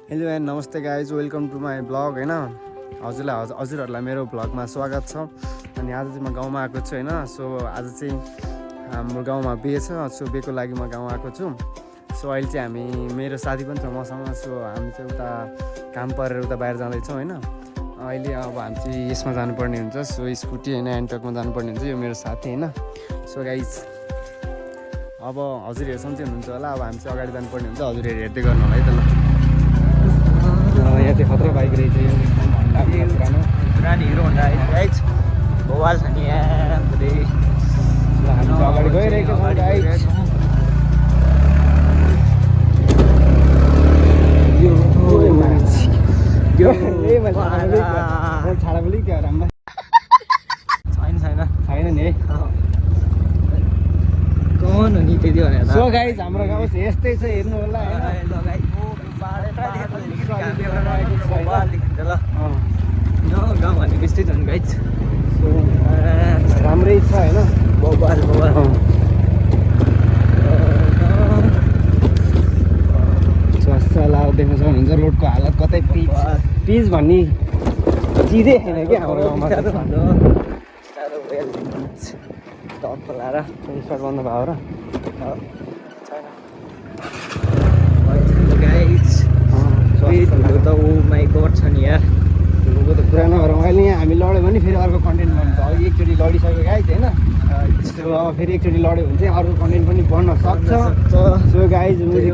Hello and नमस्ते guys, welcome to my blog होइन। हजुरहरूलाई मेरो ब्लगमा स्वागत छ। अनि आज चाहिँ म गाउँमा आएको छु होइन। सो आज चाहिँ हाम्रो गाउँमा बिहे छ। सो बिहेको लागि म गाउँ आएको छु। सो अहिले चाहिँ हामी मेरो साथी पनि छ मसँग। सो हामी चाहिँ उता काम परेर उता बाहिर जाँदैछौँ होइन। अहिले अब हामी चाहिँ यसमा जानुपर्ने हुन्छ। सो स्कुटी होइन एन्टकमा जानुपर्ने हुन्छ। यो मेरो साथी होइन। सो गाइज अब हजुरहरू सन्चै हुनुहुन्छ होला। अब हामी चाहिँ अगाडि जानुपर्ने हुन्छ। हजुरहरू हेर्दै गर्नु होला है त ल। यहाँ चाहिँ खतरा बाइक रहेछ यो पुरानो हिरो होन्डा गाइज बवाल छ नि यहाँ पुरै। हामी अगाडि गइरहेको छौँ गाइज। छाडा बोली क्या रामबा छैन नि है। कौन हो नि त्यति भनेर। सो गाइज हाम्रो गाउँ चाहिँ यस्तै छ, हेर्नु होला होइन। गाउँ भनेको यस्तै छ नि गाइज। राम्रै छ होइन। बवाल स्वास्थ्यलाई देख्न सक्नुहुन्छ रोडको हालत कतै पिच भन्ने चिजै छैन क्या हाम्रो गाउँमा। साह्रो खोलाएर स्टार्ट गर्नु भयो र गाइज त ओ माई गड छ नि यार। धुलोको त कुरा नगरौँ। अहिले यहाँ हामी लड्यो भने फेरि अर्को कन्टेन्ट बन्छ। अघि एकचोटि लडिसक्यो गाइज होइन। सो अब फेरि एकचोटि लड्यो भने चाहिँ अर्को कन्टेन्ट पनि बन्न सक्छ। सो गाइज मैले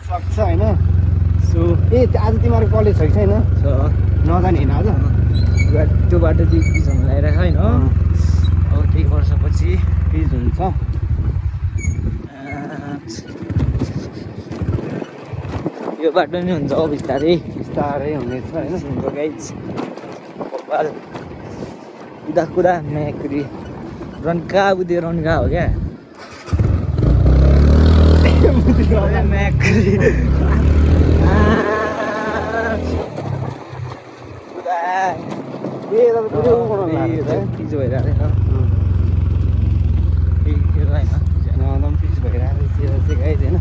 सक्छ होइन। सो आज तिमीहरूको कलेज छ कि छैन? नजाने होइन आज त्यो बाटो चाहिँ पिजहरू लगाइरहेको होइन। अब केही वर्षपछि पिज हुन्छ। यो बाटो नि हुन्छ अब बिस्तारै हुनेछ होइन। गाइज कुरा म्याक्री रन्का बुद्धि रन्का हो क्या म्याक्री पिज भइरहेको गाइज होइन।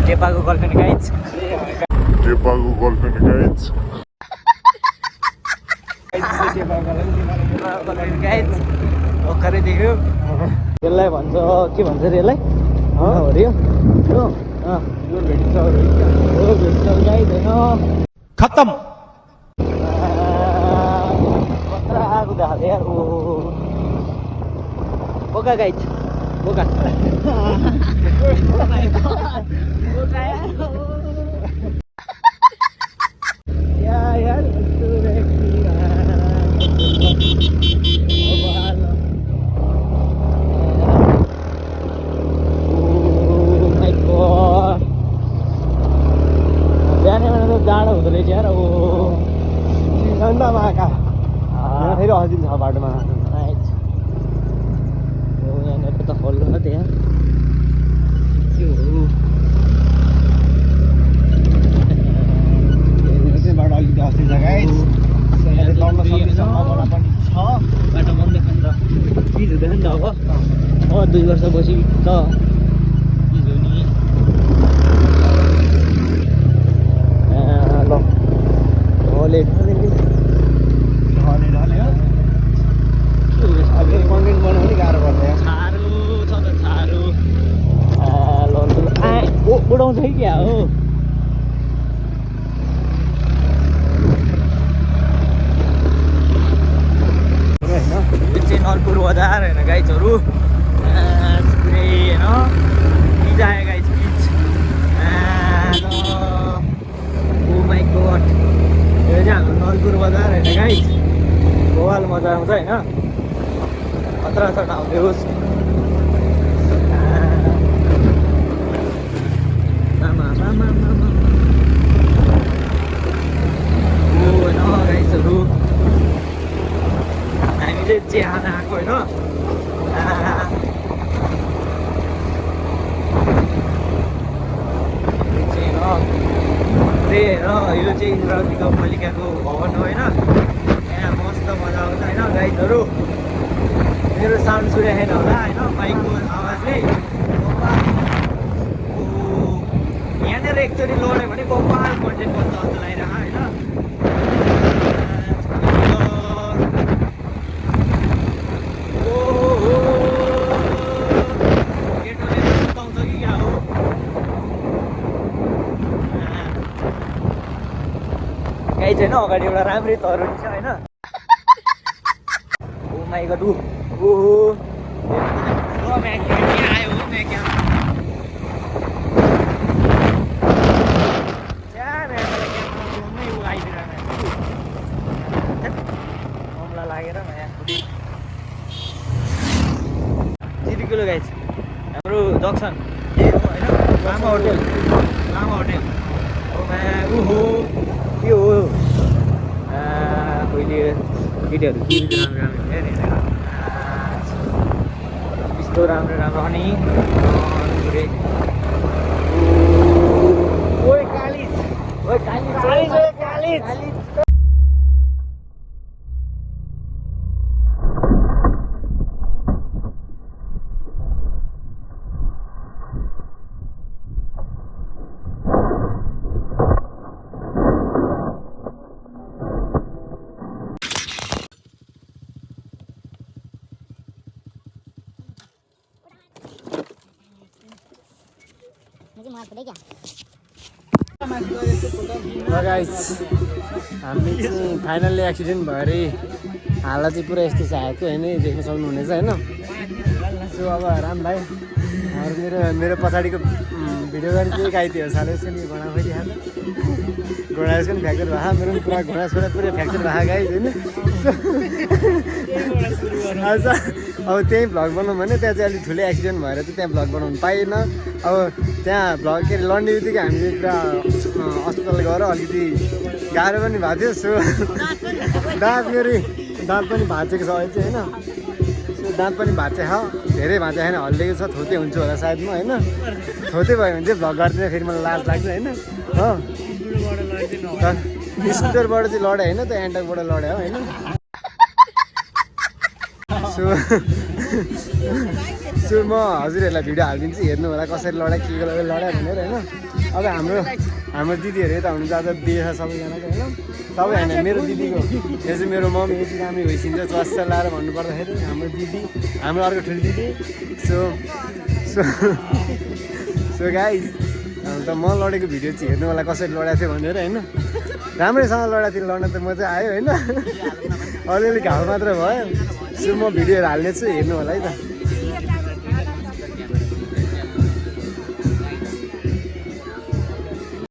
टेपाको गर्लफ्रेन्ड गाइज गाइज भर्खरै देख्यो। यसलाई भन्छ के भन्छ अरे यसलाई हरियो यो भेटिन्छ गाइज होइन। खत्म आएको देखाएको यार बोका गाइज बोका यार बिहानै भने त जाडो हुँदो रहेछ यार। ठन्डामा आएका यहाँ फेरि हजिल छ बाटोमा। यहाँनिर त फल्नु न त्यहाँ बाटो अलिकति अस्ति छ गाइज। लड्न सक्ने सम्भावना पनि छ। बाटो बन्द खान त पिज हुँदैन नि त अब 2 वर्षपछि त पिज हो नि। ल ढले कन्टेन्ट बनाउनु गाह्रो पर्छ यहाँ। छारो छ त छारो उडाउँछ कि क्या हो। यो चाहिँ नलपुर बजार होइन गाइजहरू पुरै होइन पिज आयो गाइज पिज। ओ माई गड यो चाहिँ हाम्रो नलपुर बजार होइन गाइज। बवाल मजा आउँछ होइन। खतरा आउँदैहोस् होइन गाइजहरू। हामीले चिहान आएको होइन। यो चाहिँ इन्द्रावती गाउँपालिकाको भवन हो होइन। यहाँ मस्त मजा आउँछ होइन गाइजहरू। मेरो साउन्ड सुनेको छैन होला होइन बाइकको आवाजले यहाँनिर एकचोटि लड्यो भने गोपाल कन्टेन्ट गर्छ जस्तो लागिरहेको होइन गाई छैन अगाडि एउटा राम्रै तरुनी छ होइन ओ माइ गड ओहो आयो हो म्याक्या मामला लागेर नयाँ जिडिकुलो गाई हाम्रो जक्सन ए हो होइन लामा होटेल ओहो के हो पहिले केटीहरू के राम्रो यस्तो राम्रो राम्रो अनि ओए कालिज गाइस हामी चाहिँ फाइनल्ली एक्सिडेन्ट भएर हालत चाहिँ पुरा यस्तो छ आएको होइन देख्न सक्नुहुनेछ होइन सो अब राम भाइ मेरो पछाडिको भिडियो गरी चाहिँ गाई थियो साह्रै यसो नि घोडा फैलिहाल्छ घोडा यसको पनि फ्याक्चर भएको मेरो पनि पुरा घोडा छोरा पुरै फ्याक्चर भएको गाई होइन अब त्यहीँ भ्लग बनाउँ भने त्यहाँ चाहिँ अलिक ठुलै एक्सिडेन्ट भएर चाहिँ त्यहाँ भ्लग बनाउनु पाएन अब त्यहाँ भ्लग के अरे लड्ने बित्तिकै हामीले पुरा अस्पताल गएर अलिकति गाह्रो पनि भएको थियो सो दाँत पनि भाँचेको छ अहिले चाहिँ होइन सो दाँत पनि भाँचेको छ धेरै भाँचेको छैन हल्लिएको छ थोते हुन्छ होला सायद म होइन थोते भयो भने चाहिँ भ्लग गर्दैन फेरि मलाई लाज लाग्छ होइन हो स्कुटरबाट चाहिँ लड्यो होइन त एन्टकबाट लड्यो होइन सो म हजुरहरूलाई भिडियो हालिदिन्छु हेर्नु होला कसरी लड्यो के लड्यो भनेर होइन अब हाम्रो दिदीहरू यता हुनुहुन्छ आज बिहे छ सबैजनाको होइन सबै होइन मेरो दिदीको यो चाहिँ मेरो मम्मी यति राम्रै भइसकिन्छ स्वास्थ्य लाएर भन्नुपर्दाखेरि हाम्रो दिदी हाम्रो अर्को ठुलो दिदी सो गाइस त म लडेको भिडियो चाहिँ हेर्नु होला कसरी लडेको थियो भनेर होइन राम्रैसँग लडेको थियो लड्न त म चाहिँ आयो होइन अलिअलि घाउ मात्र भयो सो म भिडियोहरू हाल्ने छु हेर्नु होला है त